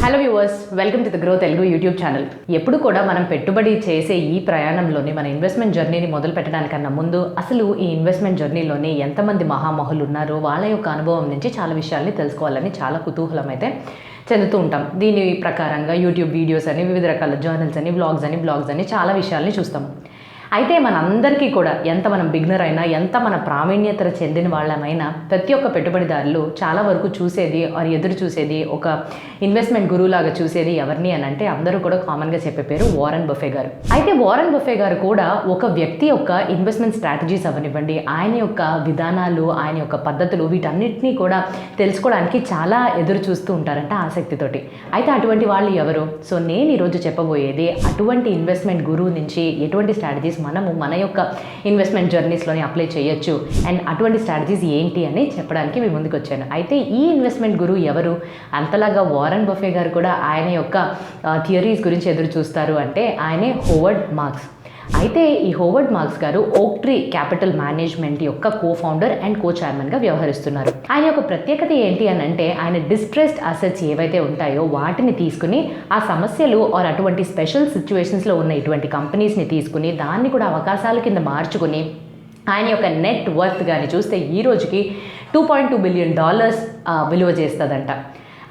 Hello viewers, welcome to the grow Telugu YouTube channel. ఎప్పుడు కూడా మనం పెట్టుబడి చేసే ఈ ప్రయాణంలోని మన ఇన్వెస్ట్మెంట్ జర్నీని మొదలు పెట్టడానికన్నా ముందు అసలు ఈ ఇన్వెస్ట్మెంట్ జర్నీలోని ఎంతమంది మహామహులు ఉన్నారో వాళ్ళ యొక్క అనుభవం నుంచి చాలా విషయాల్ని తెలుసుకోవాలని చాలా కుతూహలం అయితే చెందుతూ ఉంటాం. దీని ప్రకారంగా యూట్యూబ్ వీడియోస్ అని, వివిధ రకాల జర్నల్స్ అని, బ్లాగ్స్ అని చాలా విషయాల్ని చూస్తాము. అయితే మనందరికీ కూడా ఎంత మనం బిగినర్ అయినా, ఎంత మన ప్రావీణ్యత చెందిన వాళ్ళమైనా ప్రతి ఒక్క పెట్టుబడిదారులు చాలా వరకు చూసేది ఎదురు చూసేది ఒక ఇన్వెస్ట్మెంట్ గురువులాగా చూసేది ఎవరిని అని అంటే అందరూ కూడా కామన్గా చెప్పే పేరు వారెన్ బఫే గారు. అయితే వారెన్ బఫే గారు కూడా ఒక వ్యక్తి యొక్క ఇన్వెస్ట్మెంట్ స్ట్రాటజీస్ అవనివ్వండి, ఆయన యొక్క విధానాలు, ఆయన యొక్క పద్ధతులు, వీటన్నిటినీ కూడా తెలుసుకోవడానికి చాలా ఎదురు చూస్తూ ఉంటారంట ఆసక్తితోటి. అయితే అటువంటి వాళ్ళు ఎవరు? సో నేను ఈరోజు చెప్పబోయేది అటువంటి ఇన్వెస్ట్మెంట్ గురువు నుంచి ఎటువంటి స్ట్రాటజీస్ మనము మన యొక్క ఇన్వెస్ట్మెంట్ జర్నీస్లోని అప్లై చేయొచ్చు అండ్ అటువంటి స్ట్రాటజీస్ ఏంటి అని చెప్పడానికి మీ ముందుకు వచ్చాను. అయితే ఈ ఇన్వెస్ట్మెంట్ గురువు ఎవరు? అంతలాగా వారెన్ బఫే గారు కూడా ఆయన యొక్క థియరీస్ గురించి ఎదురు చూస్తారు అంటే ఆయనే హోవర్డ్ మార్క్స్. అయితే ఈ హోవర్డ్ మార్క్స్ గారు ఓక్ ట్రీ క్యాపిటల్ మేనేజ్మెంట్ యొక్క కో-ఫౌండర్ అండ్ కో-చైర్మన్గా వ్యవహరిస్తున్నారు. ఆయన యొక్క ప్రత్యేకత ఏంటి అని అంటే ఆయన డిస్ట్రెస్డ్ అసెట్స్ ఏవైతే ఉంటాయో వాటిని తీసుకుని ఆ సమస్యలు అటువంటి స్పెషల్ సిచ్యువేషన్స్లో ఉన్న ఇటువంటి కంపెనీస్ని తీసుకుని దాన్ని కూడా అవకాశాల కింద మార్చుకుని ఆయన యొక్క నెట్ వర్త్ కానీ చూస్తే ఈ రోజుకి $2.2 బిలియన్ విలువ చేస్తుందంట.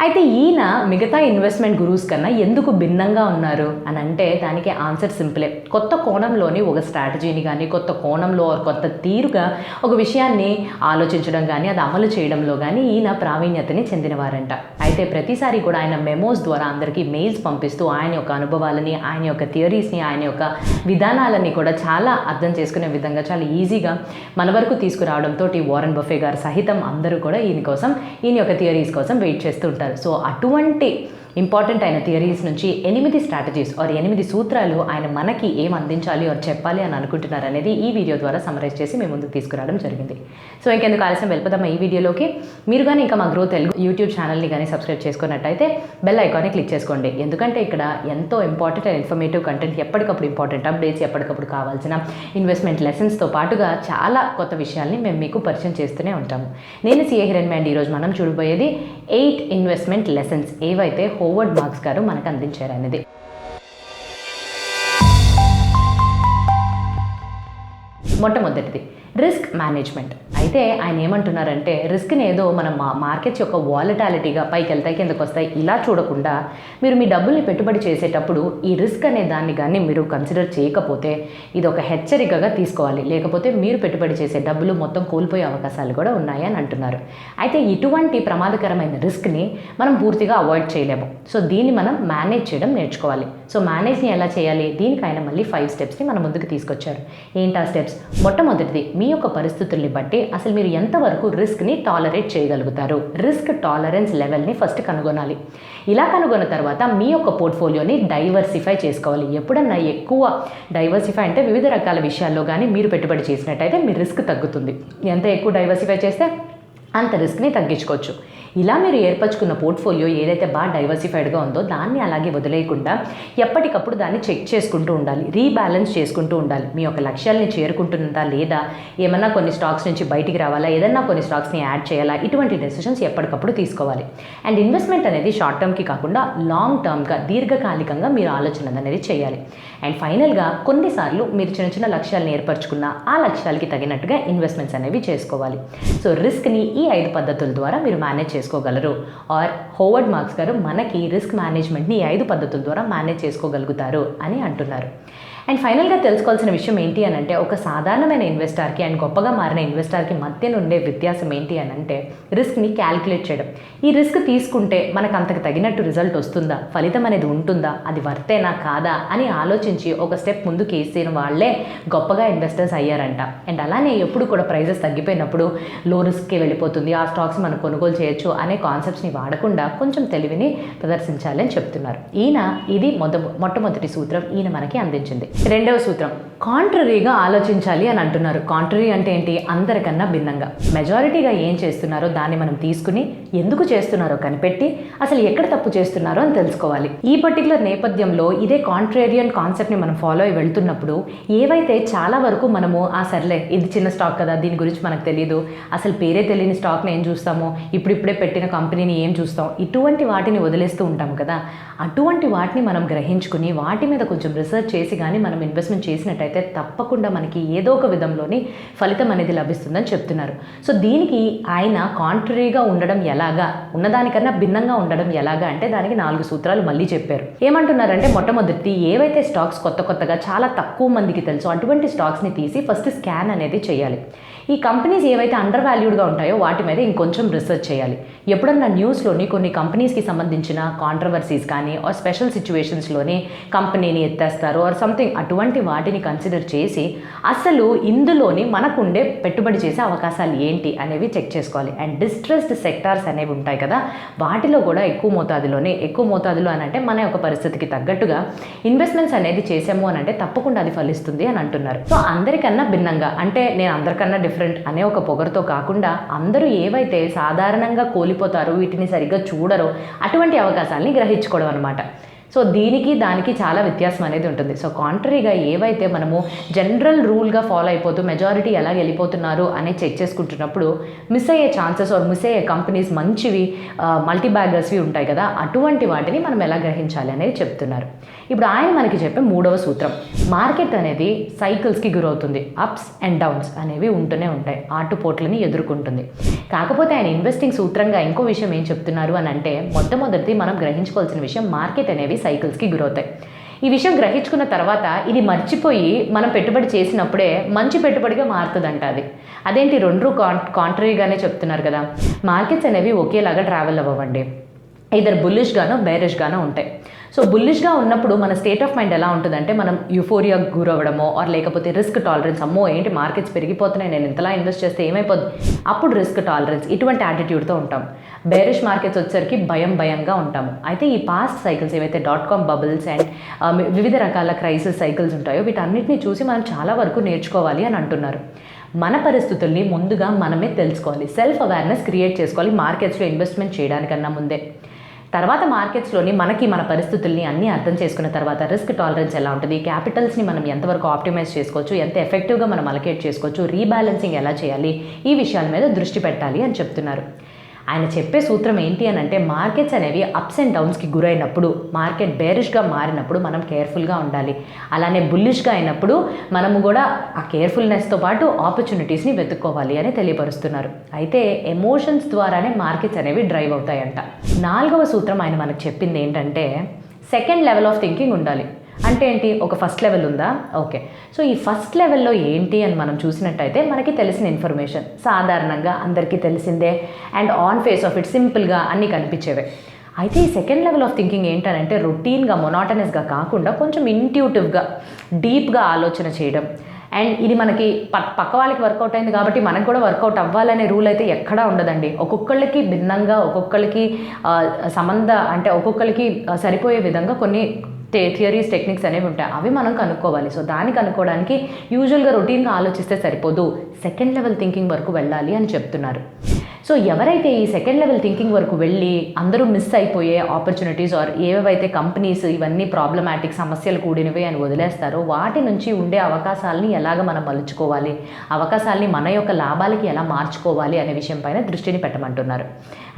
అయితే ఈయన మిగతా ఇన్వెస్ట్మెంట్ గురూస్ కన్నా ఎందుకు భిన్నంగా ఉన్నారు అని అంటే దానికి ఆన్సర్ సింపులే. కొత్త కోణంలోని ఒక స్ట్రాటజీని కానీ, కొత్త కోణంలో కొత్త తీరుగా ఒక విషయాన్ని ఆలోచించడం కానీ, అది అమలు చేయడంలో కానీ ఈయన ప్రావీణ్యతని చెందినవారంట. అయితే ప్రతిసారి కూడా ఆయన మెమోస్ ద్వారా అందరికీ మెయిల్స్ పంపిస్తూ ఆయన యొక్క అనుభవాలని, ఆయన యొక్క థియరీస్ని, ఆయన యొక్క విధానాలని కూడా చాలా అర్థం చేసుకునే విధంగా చాలా ఈజీగా మన వరకు తీసుకురావడంతో వారెన్ బఫే గారు సహితం అందరూ కూడా ఈయన యొక్క థియరీస్ కోసం వెయిట్ చేస్తూ ఉంటారు. సో అటువంటి ఇంపార్టెంట్ అయిన థియరీస్ నుంచి 8 స్ట్రాటజీస్ 8 సూత్రాలు ఆయన మనకి ఏం అందించాలి చెప్పాలి అని అనుకుంటున్నారు అనేది ఈ వీడియో ద్వారా సమరైజ్ చేసి మేము ముందుకు తీసుకురావడం జరిగింది. సో ఇంకెందుకు ఆలస్యం వెళ్ళిపోదాం ఈ వీడియోలోకి. మీరు కానీ ఇంకా మా గ్రో తెలుగు యూట్యూబ్ ఛానల్ని కానీ సబ్స్క్రైబ్ చేసుకున్నట్టయితే బెల్ ఐకాన్ని క్లిక్ చేసుకోండి. ఎందుకంటే ఇక్కడ ఎంతో ఇంపార్టెంట్ అండ్ ఇన్ఫర్మేటివ్ కంటెంట్, ఎప్పటికప్పుడు ఇంపార్టెంట్ అప్డేట్స్, ఎప్పటికప్పుడు కావాల్సిన ఇన్వెస్ట్మెంట్ లెసన్స్తో పాటుగా చాలా కొత్త విషయాల్ని మేము మీకు పరిచయం చేస్తూనే ఉంటాము. నేను సిఏ హిరణ్ అండ్ ఈరోజు మనం చూడబోయేది 8 ఇన్వెస్ట్మెంట్ లెసన్స్ ఏవైతే హోవర్డ్ మార్క్స్ గారు మనకు అందించారు అనేది. మొట్టమొదటిది రిస్క్ మేనేజ్మెంట్. అయితే ఆయన ఏమంటున్నారంటే రిస్క్ని ఏదో మనం మార్కెట్స్ యొక్క వాలటాలిటీగా పైకి వెళ్తాయి కిందకు వస్తాయి ఇలా చూడకుండా మీరు మీ డబ్బుల్ని పెట్టుబడి చేసేటప్పుడు ఈ రిస్క్ అనే దాన్ని కానీ మీరు కన్సిడర్ చేయకపోతే ఇది ఒక హెచ్చరికగా తీసుకోవాలి. లేకపోతే మీరు పెట్టుబడి చేసే డబ్బులు మొత్తం కోల్పోయే అవకాశాలు కూడా ఉన్నాయి అని అంటున్నారు. అయితే ఇటువంటి ప్రమాదకరమైన రిస్క్ని మనం పూర్తిగా అవాయిడ్ చేయలేము. సో దీన్ని మనం మేనేజ్ చేయడం నేర్చుకోవాలి. సో మేనేజ్ని ఎలా చేయాలి? దీనికి ఆయన మళ్ళీ 5 స్టెప్స్ని మన ముందుకు తీసుకొచ్చారు. ఏంటా స్టెప్స్? మొట్టమొదటిది మీ యొక్క పరిస్థితుల్ని బట్టి అసలు మీరు ఎంతవరకు రిస్క్ని టాలరేట్ చేయగలుగుతారు. రిస్క్ టాలరెన్స్ లెవెల్ని ఫస్ట్ కనుగొనాలి. ఇలా కనుగొన్న తర్వాత మీ యొక్క పోర్ట్ఫోలియోని డైవర్సిఫై చేసుకోవాలి. ఎప్పుడన్నా ఎక్కువ డైవర్సిఫై అంటే వివిధ రకాల విషయాల్లో కానీ మీరు పెట్టుబడి చేసినట్టయితే మీ రిస్క్ తగ్గుతుంది. ఎంత ఎక్కువ డైవర్సిఫై చేస్తే అంత రిస్క్ని తగ్గించుకోవచ్చు. ఇలా మీరు ఏర్పరచుకున్న పోర్ట్ఫోలియో ఏదైతే బాగా డైవర్సిఫైడ్గా ఉందో దాన్ని అలాగే వదిలేయకుండా ఎప్పటికప్పుడు దాన్ని చెక్ చేసుకుంటూ ఉండాలి, రీబ్యాలెన్స్ చేసుకుంటూ ఉండాలి. మీ యొక్క లక్ష్యాలని చేరుకుంటుందా లేదా, ఏమన్నా కొన్ని స్టాక్స్ నుంచి బయటికి రావాలా, ఏదన్నా కొన్ని స్టాక్స్ని యాడ్ చేయాలా, ఇటువంటి డెసిషన్స్ ఎప్పటికప్పుడు తీసుకోవాలి. అండ్ ఇన్వెస్ట్మెంట్ అనేది షార్ట్ టర్మ్కి కాకుండా లాంగ్ టర్మ్గా, దీర్ఘకాలికంగా మీరు ఆలోచన అనేది చేయాలి. అండ్ ఫైనల్గా కొన్నిసార్లు మీరు చిన్న చిన్న లక్ష్యాలను ఏర్పరచుకున్న ఆ లక్ష్యాలకి తగినట్టుగా ఇన్వెస్ట్మెంట్స్ అనేవి చేసుకోవాలి. సో రిస్క్ని ఈ 5 పద్ధతుల ద్వారా మీరు మేనేజ్ చేసుకోగలరు. హోవర్డ్ మార్క్స్ గారు మనకి రిస్క్ మేనేజ్మెంట్ని ఈ 5 పద్ధతుల ద్వారా మేనేజ్ చేసుకోగలుగుతారు అని అంటున్నారు. అండ్ ఫైనల్గా తెలుసుకోవాల్సిన విషయం ఏంటి అని అంటే ఒక సాధారణమైన ఇన్వెస్టర్కి అండ్ గొప్పగా మారిన ఇన్వెస్టర్కి మధ్య ఉండే వ్యత్యాసం ఏంటి అని అంటే రిస్క్ని క్యాల్కులేట్ చేయడం. ఈ రిస్క్ తీసుకుంటే మనకు అంతకు తగినట్టు రిజల్ట్ వస్తుందా, ఫలితం అనేది ఉంటుందా, అది వర్తేనా కాదా అని ఆలోచించి ఒక స్టెప్ ముందుకు వేసిన వాళ్ళే గొప్పగా ఇన్వెస్టర్స్ అయ్యారంట. అండ్ అలానే ఎప్పుడు కూడా ప్రైజెస్ తగ్గిపోయినప్పుడు లో రిస్క్కి వెళ్ళిపోతుంది, ఆ స్టాక్స్ మనం కొనుగోలు చేయొచ్చు అనే కాన్సెప్ట్స్ని వాడకుండా కొంచెం తెలివిని ప్రదర్శించాలని చెప్తున్నారు. ఇది మొట్టమొదటి సూత్రం ఈయన మనకి అందించింది. రెండవ సూత్రం కాంట్రరీగా ఆలోచించాలి అని అంటున్నారు. కాంట్రరీ అంటే ఏంటి? అందరికన్నా భిన్నంగా. మెజారిటీగా ఏం చేస్తున్నారో దాన్ని మనం తీసుకుని ఎందుకు చేస్తున్నారో కనిపెట్టి అసలు ఎక్కడ తప్పు చేస్తున్నారో అని తెలుసుకోవాలి. ఈ పర్టికులర్ నేపథ్యంలో ఇదే కాంట్రేరియన్ కాన్సెప్ట్ని మనం ఫాలో అయి వెళ్తున్నప్పుడు ఏవైతే చాలా వరకు మనము సర్లే ఇది చిన్న స్టాక్ కదా, దీని గురించి మనకు తెలియదు, అసలు పేరే తెలియని స్టాక్ని ఏం చూస్తాము, ఇప్పుడిప్పుడే పెట్టిన కంపెనీని ఏం చూస్తాం, ఇటువంటి వాటిని వదిలేస్తూ ఉంటాము కదా. అటువంటి వాటిని మనం గ్రహించుకుని వాటి మీద కొంచెం రీసెర్చ్ చేసి కానీ మనం ఇన్వెస్ట్మెంట్ చేసినట్టయితే తప్పకుండా మనకి ఏదో ఒక విధంలోని ఫలితం అనేది లభిస్తుందని చెప్తున్నారు. సో దీనికి ఆయన కాంట్రరీగా ఉండడం ఎలాగా, ఉన్నదానికన్నా భిన్నంగా ఉండడం ఎలాగా అంటే దానికి 4 సూత్రాలు మళ్ళీ చెప్పారు. ఏమంటున్నారంటే మొట్టమొదటి ఏవైతే స్టాక్స్ కొత్తగా చాలా తక్కువ మందికి తెలుసో అటువంటి స్టాక్స్ని తీసి ఫస్ట్ స్కాన్ అనేది చేయాలి. ఈ కంపెనీస్ ఏవైతే అండర్ వాల్యూడ్గా ఉంటాయో వాటి మీద ఇంకొంచెం రీసెర్చ్ చేయాలి. ఎప్పుడన్నా న్యూస్లోని కొన్ని కంపెనీస్కి సంబంధించిన కాంట్రవర్సీస్ కానీ ఆర్ స్పెషల్ సిచ్యువేషన్స్లోని కంపెనీని ఎత్తేస్తారు ఆర్ సంథింగ్, అటువంటి వాటిని కన్సిడర్ చేసి అసలు ఇందులోని మనకుండే పెట్టుబడి చేసే అవకాశాలు ఏంటి అనేవి చెక్ చేసుకోవాలి. అండ్ డిస్ట్రెస్డ్ సెక్టార్స్ అనేవి ఉంటాయి కదా, వాటిలో కూడా ఎక్కువ మోతాదులో అని అంటే మన యొక్క పరిస్థితికి తగ్గట్టుగా ఇన్వెస్ట్మెంట్స్ అనేది చేసాము అని అంటే తప్పకుండా అది ఫలిస్తుంది అని అంటున్నారు. సో అందరికన్నా భిన్నంగా అంటే నేను అందరికన్నా డిఫరెంట్ అనే ఒక పొగరుతో కాకుండా అందరూ ఏవైతే సాధారణంగా కోల్పోతారో వీటిని సరిగ్గా చూడరో అటువంటి అవకాశాలని గ్రహించుకోవడం అనమాట. సో దీనికి దానికి చాలా వ్యత్యాసం అనేది ఉంటుంది. సో కాంట్రరీగా ఏవైతే మనము జనరల్ రూల్గా ఫాలో అయిపోతూ మెజారిటీ ఎలా వెళ్ళిపోతున్నారు అని చెక్ చేసుకుంటున్నప్పుడు మిస్ అయ్యే ఛాన్సెస్ ఆర్ మిస్ అయ్యే కంపెనీస్ మంచివి మల్టీ బ్యాగర్స్వి ఉంటాయి కదా, అటువంటి వాటిని మనం ఎలా గ్రహించాలి అనేది చెప్తున్నారు. ఇప్పుడు ఆయన మనకి చెప్పే 3వ సూత్రం, మార్కెట్ అనేది సైకిల్స్కి గురవుతుంది, అప్స్ అండ్ డౌన్స్ అనేవి ఉంటూనే ఉంటాయి, ఆటుపోట్లని ఎదుర్కొంటుంది. కాకపోతే ఆయన ఇన్వెస్టింగ్ సూత్రంగా ఇంకో విషయం ఏం చెప్తున్నారు అని అంటే మొట్టమొదటి మనం గ్రహించుకోవాల్సిన విషయం మార్కెట్ అనేవి సైకిల్స్కి గురవుతాయి. ఈ విషయం గ్రహించుకున్న తర్వాత ఇది మర్చిపోయి మనం పెట్టుబడి చేసినప్పుడే మంచి పెట్టుబడిగా మారుతుందంట. అదేంటి 2 కాంట్రరీగానే చెప్తున్నారు కదా. మార్కెట్స్ అనేవి ఒకేలాగా ట్రావెల్ అవ్వండి, ఇద్దరు బుల్లిష్గానో బేరిష్గానో ఉంటాయి. సో బుల్లిష్గా ఉన్నప్పుడు మన స్టేట్ ఆఫ్ మైండ్ ఎలా ఉంటుందంటే మనం యూఫోరియా గురవడమో ఆర్ లేకపోతే రిస్క్ టాలరెన్స్, అమ్మో ఏంటి మార్కెట్స్ పెరిగిపోతున్నాయి, నేను ఇంతలా ఇన్వెస్ట్ చేస్తే ఏమైపోద్ది, అప్పుడు రిస్క్ టాలరెన్స్ ఇటువంటి యాటిట్యూడ్తో ఉంటాం. బేరిష్ మార్కెట్స్ వచ్చేసరికి భయంగా ఉంటాము. అయితే ఈ పాస్ట్ సైకిల్స్ ఏవైతే .com బబుల్స్ అండ్ వివిధ రకాల క్రైసిస్ సైకిల్స్ ఉంటాయో వీటన్నిటిని చూసి మనం చాలా వరకు నేర్చుకోవాలి అని అంటున్నారు. మన పరిస్థితుల్ని ముందుగా మనమే తెలుసుకోవాలి, సెల్ఫ్ అవేర్నెస్ క్రియేట్ చేసుకోవాలి మార్కెట్స్లో ఇన్వెస్ట్మెంట్ చేయడానికన్నా ముందే. తర్వాత మార్కెట్స్లోని మన పరిస్థితుల్ని అన్నీ అర్థం చేసుకున్న తర్వాత రిస్క్ టాలరెన్స్ ఎలా ఉంటుంది, క్యాపిటల్స్ని మనం ఎంతవరకు ఆప్టిమైజ్ చేసుకోవచ్చు, ఎంత ఎఫెక్టివ్గా మనం అలొకేట్ చేసుకోవచ్చు, రీబ్యాలెన్సింగ్ ఎలా చేయాలి, ఈ విషయాల మీద దృష్టి పెట్టాలి అని చెప్తున్నారు. ఆయన చెప్పే సూత్రం ఏంటి అని అంటే మార్కెట్స్ అనేవి అప్స్ అండ్ డౌన్స్కి గురైనప్పుడు, మార్కెట్ బేరిష్గా మారినప్పుడు మనం కేర్ఫుల్గా ఉండాలి, అలానే బుల్లిష్గా అయినప్పుడు మనము కూడా ఆ కేర్ఫుల్నెస్తో పాటు ఆపర్చునిటీస్ని వెతుక్కోవాలి అని తెలియపరుస్తున్నారు. అయితే ఎమోషన్స్ ద్వారానే మార్కెట్స్ అనేవి డ్రైవ్ అవుతాయంట. 4వ సూత్రం ఆయన మనకు చెప్పింది ఏంటంటే సెకండ్ లెవెల్ ఆఫ్ థింకింగ్ ఉండాలి. అంటే ఏంటి, ఒక ఫస్ట్ లెవెల్ ఉందా, ఓకే. సో ఈ ఫస్ట్ లెవెల్లో ఏంటి అని మనం చూసినట్టయితే మనకి తెలిసిన ఇన్ఫర్మేషన్ సాధారణంగా అందరికీ తెలిసిందే and on face of it సింపుల్గా అన్నీ కనిపించేవే. అయితే ఈ సెకండ్ లెవెల్ ఆఫ్ థింకింగ్ ఏంటంటే రొటీన్గా మొనాటనస్గా కాకుండా కొంచెం ఇంట్యూటివ్గా డీప్గా ఆలోచన చేయడం. అండ్ ఇది మనకి పక్క వాళ్ళకి వర్కౌట్ అయింది కాబట్టి మనకు కూడా వర్కౌట్ అవ్వాలనే రూల్ అయితే ఎక్కడా ఉండదండి. ఒక్కొక్కళ్ళకి భిన్నంగా, ఒక్కొక్కళ్ళకి ఒక్కొక్కరికి సరిపోయే విధంగా కొన్ని థియరీస్ టెక్నిక్స్ అనేవి ఉంటాయి, అవి మనం కనుక్కోవాలి. సో దాన్ని కనుక్కోవడానికి యూజువల్గా రొటీన్గా ఆలోచిస్తే సరిపోదు, సెకండ్ లెవెల్ థింకింగ్ వరకు వెళ్ళాలి అని చెప్తున్నారు. సో ఎవరైతే ఈ సెకండ్ లెవెల్ థింకింగ్ వరకు వెళ్ళి అందరూ మిస్ అయిపోయే ఆపర్చునిటీస్ ఆర్ ఏవైతే కంపెనీస్ ఇవన్నీ ప్రాబ్లమాటిక్ సమస్యలు కూడినవి అని వదిలేస్తారో వాటి నుంచి ఉండే అవకాశాలని ఎలాగ మనం మలుచుకోవాలి, అవకాశాలని మన యొక్క లాభాలకి ఎలా మార్చుకోవాలి అనే విషయం పైన దృష్టిని పెట్టమంటున్నారు.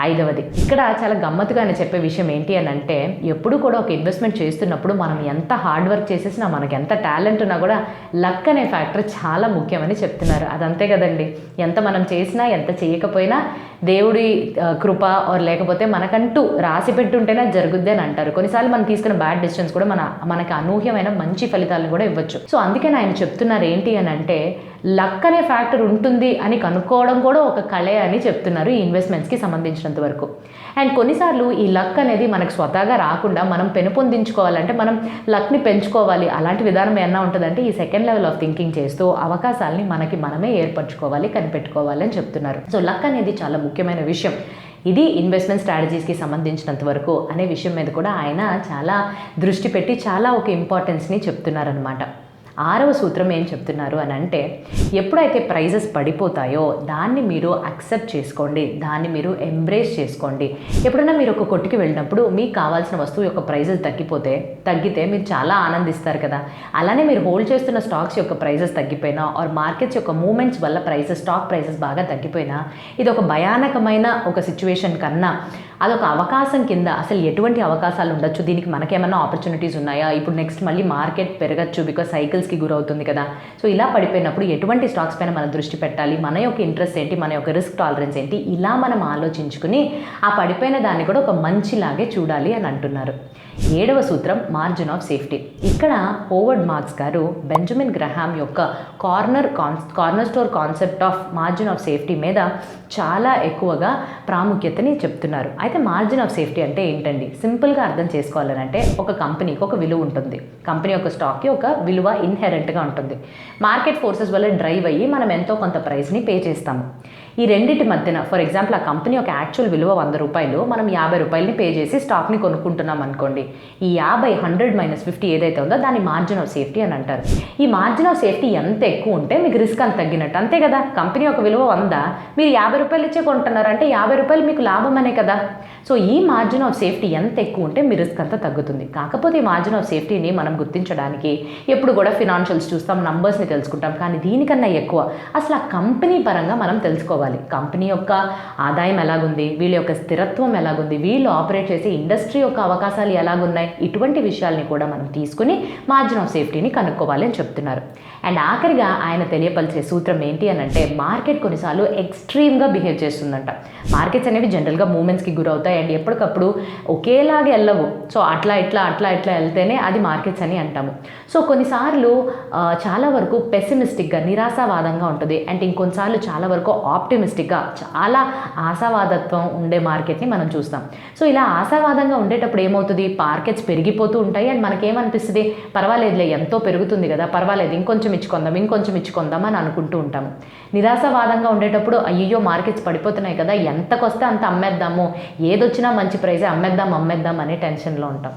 5వది, ఇక్కడ చాలా గమ్మత్తుగా చెప్పే విషయం ఏంటి అని అంటే ఎప్పుడు కూడా ఒక ఇన్వెస్ట్మెంట్ చేస్తున్నప్పుడు మనం ఎంత హార్డ్ వర్క్ చేసేసినా, మనకి ఎంత టాలెంట్ ఉన్నా కూడా లక్ అనే ఫ్యాక్టర్ చాలా ముఖ్యమని చెప్తున్నారు. అదంతే కదండి, ఎంత మనం చేసినా ఎంత చేయకపోయినా దేవుడి కృప ఆర్ లేకపోతే మనకంటూ రాసి పెట్టుంటేనే జరుగుద్ది అని అంటారు. కొన్నిసార్లు మనం తీసుకున్న బ్యాడ్ డెసిషన్స్ కూడా మనకి అనూహ్యమైన మంచి ఫలితాలను కూడా ఇవ్వచ్చు. సో అందుకని ఆయన చెప్తున్నారు ఏంటి అని అంటే లక్ అనే ఫ్యాక్టర్ ఉంటుంది అని కనుక్కోవడం కూడా ఒక కళే అని చెప్తున్నారు ఈ ఇన్వెస్ట్మెంట్స్కి సంబంధించినంత వరకు. అండ్ కొన్నిసార్లు ఈ లక్ అనేది మనకు స్వతహాగా రాకుండా మనం పెంపొందించుకోవాలంటే మనం లక్ని పెంచుకోవాలి. అలాంటి విధానం ఏమన్నా ఉంటుందంటే ఈ సెకండ్ లెవెల్ ఆఫ్ థింకింగ్ చేస్తూ అవకాశాలని మనమే ఏర్పరచుకోవాలి, కనిపెట్టుకోవాలి అని చెప్తున్నారు. సో లక్ అనేది చాలా ముఖ్యమైన విషయం. ఇది ఇన్వెస్ట్మెంట్ స్ట్రాటజీస్కి సంబంధించినంత వరకు అనే విషయం మీద కూడా ఆయన చాలా దృష్టి పెట్టి చాలా ఒక ఇంపార్టెన్స్ని చెప్తున్నారనమాట. 6వ సూత్రం ఏం చెప్తున్నారు అని అంటే, ఎప్పుడైతే ప్రైజెస్ పడిపోతాయో దాన్ని మీరు అక్సెప్ట్ చేసుకోండి, దాన్ని మీరు ఎంబ్రేస్ చేసుకోండి. ఎప్పుడైనా మీరు ఒక కొట్టుకి వెళ్ళినప్పుడు మీకు కావాల్సిన వస్తువు యొక్క ప్రైజెస్ తగ్గితే మీరు చాలా ఆనందిస్తారు కదా. అలానే మీరు హోల్డ్ చేస్తున్న స్టాక్స్ యొక్క ప్రైజెస్ తగ్గిపోయినా ఆర్ మార్కెట్స్ యొక్క మూమెంట్స్ వల్ల స్టాక్ ప్రైజెస్ బాగా తగ్గిపోయినా ఇది ఒక భయానకమైన ఒక సిచ్యువేషన్ కన్నా అదొక అవకాశం కింద, అసలు ఎటువంటి అవకాశాలు ఉండొచ్చు, దీనికి మనకేమైనా ఆపర్చునిటీస్ ఉన్నాయా, ఇప్పుడు నెక్స్ట్ మళ్ళీ మార్కెట్ పెరగచ్చు బికాస్ సైకిల్స్కి గురవుతుంది కదా. సో ఇలా పడిపోయినప్పుడు ఎటువంటి స్టాక్స్ పైన మనం దృష్టి పెట్టాలి, మన యొక్క ఇంట్రెస్ట్ ఏంటి, మన యొక్క రిస్క్ టాలరెన్స్ ఏంటి, ఇలా మనం ఆలోచించుకుని ఆ పడిపోయిన దాన్ని కూడా ఒక మంచిలాగే చూడాలి అని అంటున్నారు. 7వ సూత్రం మార్జిన్ ఆఫ్ సేఫ్టీ. ఇక్కడ హోవర్డ్ మార్క్స్ గారు బెంజమిన్ గ్రహాం యొక్క corner store concept of margin of safety మీద చాలా ఎక్కువగా ప్రాముఖ్యతని చెప్తున్నారు. అయితే మార్జిన్ ఆఫ్ సేఫ్టీ అంటే ఏంటండి? సింపుల్గా అర్థం చేసుకోవాలంటే ఒక కంపెనీకి ఒక విలువ ఉంటుంది, కంపెనీ యొక్క స్టాక్కి ఒక విలువ ఇన్హెరెంట్గా ఉంటుంది. మార్కెట్ ఫోర్సెస్ వల్ల డ్రైవ్ అయ్యి మనం ఎంతో కొంత ప్రైస్ని పే చేస్తాము. ఈ రెండింటి మధ్యన ఫర్ ఎగ్జాంపుల్ ఆ కంపెనీ యొక్క యాక్చువల్ విలువ 100 రూపాయలు, మనం 50 రూపాయలని పే చేసి స్టాక్ని కొనుక్కుంటున్నాం అనుకోండి. ఈ 100 ఏదైతే ఉందో దాన్ని మార్జిన్ ఆఫ్ సేఫ్టీ అని అంటారు. ఈ మార్జిన్ ఆఫ్ సేఫ్టీ ఎంత ఎక్కువ ఉంటే మీకు రిస్క్ అంత తగ్గినట్టు, అంతే కదా. కంపెనీ యొక్క విలువ 100, మీరు 50 రూపాయలు ఇచ్చే కొంటున్నారు అంటే 50 రూపాయలు మీకు లాభం అనే కదా. సో ఈ మార్జిన్ ఆఫ్ సేఫ్టీ ఎంత ఎక్కువ ఉంటే మీ రిస్క్ అంతా తగ్గుతుంది. కాకపోతే ఈ మార్జిన్ ఆఫ్ సేఫ్టీని మనం గుర్తించడానికి ఎప్పుడు కూడా ఫినాన్షియల్స్ చూస్తాం, నంబర్స్ని తెలుసుకుంటాం, కానీ దీనికన్నా ఎక్కువ అసలు ఆ కంపెనీ పరంగా మనం తెలుసుకోవాలి. కంపెనీ యొక్క ఆదాయం ఎలాగుంది, వీళ్ళ యొక్క స్థిరత్వం ఎలాగుంది, వీళ్ళు ఆపరేట్ చేసే ఇండస్ట్రీ యొక్క అవకాశాలు ఎలాగున్నాయి, ఇటువంటి విషయాల్ని కూడా మనం తీసుకుని మార్జిన్ ఆఫ్ సేఫ్టీని కనుక్కోవాలి అని చెప్తున్నారు. అండ్ ఆఖరిగా ఆయన తెలియపరిచే సూత్రం ఏంటి అని అంటే, మార్కెట్ కొన్నిసార్లు ఎక్స్ట్రీమ్గా బిహేవ్ చేస్తుందంట. మార్కెట్స్ అనేవి జనరల్గా మూమెంట్స్కి గురవుతాయి అండ్ ఎప్పటికప్పుడు ఒకేలాగా వెళ్ళవు. సో అట్లా వెళ్తేనే అది మార్కెట్స్ అని అంటాము. సో కొన్నిసార్లు చాలా వరకు పెసిమిస్టిక్గా నిరాశావాదంగా ఉంటుంది అండ్ ఇంకొన్నిసార్లు చాలా వరకు ఆప్టిమిస్టిక్గా చాలా ఆశావాదత్వం ఉండే మార్కెట్ని మనం చూస్తాం. సో ఇలా ఆశావాదంగా ఉండేటప్పుడు ఏమవుతుంది, మార్కెట్స్ పెరిగిపోతూ ఉంటాయి అండ్ మనకేమనిపిస్తుంది, పర్వాలేదులే ఎంతో పెరుగుతుంది కదా, పర్వాలేదు ఇంకొంచెం ఇచ్చుకుందాం అని అనుకుంటూ ఉంటాము. నిరాశావాదంగా ఉండేటప్పుడు అయ్యో మార్కెట్స్ పడిపోతున్నాయి కదా, ఎంతకొస్తే అంత అమ్మేద్దాము, ఏదొచ్చినా మంచి ప్రైజే, అమ్మేద్దాం అనే టెన్షన్లో ఉంటాం.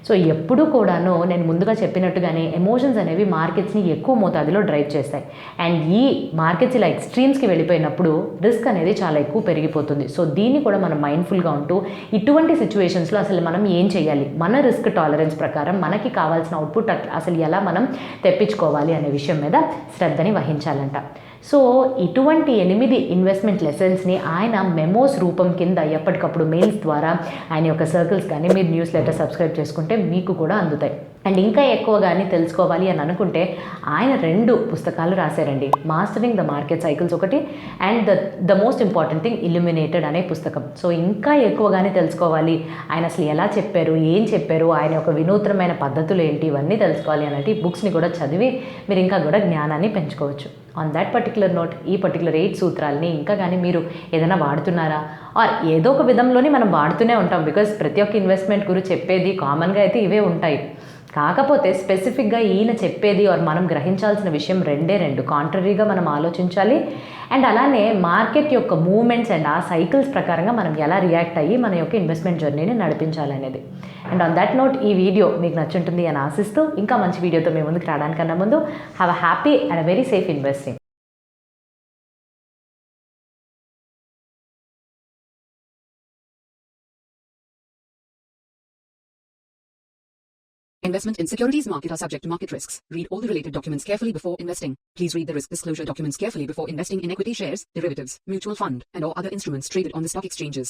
సో ఎప్పుడూ కూడాను నేను ముందుగా చెప్పినట్టుగానే ఎమోషన్స్ అనేవి మార్కెట్స్ని ఎక్కువ మోతాదులో డ్రైవ్ చేస్తాయి అండ్ ఈ మార్కెట్స్ ఇలా ఎక్స్ట్రీమ్స్కి వెళ్ళిపోయినప్పుడు రిస్క్ అనేది చాలా ఎక్కువ పెరిగిపోతుంది. సో దీన్ని కూడా మనం మైండ్ఫుల్గా ఉంటూ ఇటువంటి సిచ్యువేషన్స్లో అసలు మనం ఏం చేయాలి, మన రిస్క్ టాలరెన్స్ ప్రకారం మనకి కావాల్సిన అవుట్పుట్ అసలు ఎలా మనం తెప్పించుకోవాలి అనే విషయం మీద శ్రద్ధని వహించాలంట. సో ఇటువంటి 8 ఇన్వెస్ట్మెంట్ లెసన్స్ని ఆయన మెమోస్ రూపం కింద ఎప్పటికప్పుడు మెయిల్స్ ద్వారా ఆయన యొక్క సర్కిల్స్ కానీ మీరు న్యూస్ లెటర్ సబ్స్క్రైబ్ చేసుకుంటే మీకు కూడా అందుతాయి. అండ్ ఇంకా ఎక్కువగానే తెలుసుకోవాలి అని అనుకుంటే ఆయన 2 పుస్తకాలు రాశారండి. మాస్టరింగ్ ద మార్కెట్ సైకిల్స్ ఒకటి and the most important thing illuminated అనే పుస్తకం. సో ఇంకా ఎక్కువగానే తెలుసుకోవాలి, ఆయన అసలు ఎలా చెప్పారు, ఏం చెప్పారు, ఆయన యొక్క వినూత్నమైన పద్ధతులు ఏంటి, ఇవన్నీ తెలుసుకోవాలి అన్నట్టు ఈ బుక్స్ని కూడా చదివి మీరు ఇంకా కూడా జ్ఞానాన్ని పెంచుకోవచ్చు. ఆన్ దాట్ పర్టికులర్ నోట్ ఈ పర్టికులర్ 8 సూత్రాలని ఇంకా కానీ మీరు ఏదైనా వాడుతున్నారా ఆర్ ఏదో ఒక విధంలోనే మనం వాడుతూనే ఉంటాం. బికాజ్ ప్రతి ఒక్క ఇన్వెస్ట్మెంట్ గురించి చెప్పేది కామన్గా అయితే ఇవే ఉంటాయి. కాకపోతే స్పెసిఫిక్గా ఈయన చెప్పేది ఆర్ మనం గ్రహించాల్సిన విషయం 2 కాంట్రరీగా మనం ఆలోచించాలి అండ్ అలానే మార్కెట్ యొక్క మూవ్మెంట్స్ అండ్ ఆ సైకిల్స్ ప్రకారంగా మనం ఎలా రియాక్ట్ అయ్యి మన యొక్క ఇన్వెస్ట్మెంట్ జర్నీని నడిపించాలనేది. అండ్ ఆన్ దట్ నోట్ ఈ వీడియో మీకు నచ్చుంటుంది అని ఆశిస్తూ ఇంకా మంచి వీడియోతో మేము ముందుకు రావడానికన్నా ముందు have a happy and a very safe investing. Investment in securities market are subject to market risks. Read all the related documents carefully before investing. Please read the risk disclosure documents carefully before investing in equity shares, derivatives, mutual fund, and or other instruments traded on the stock exchanges.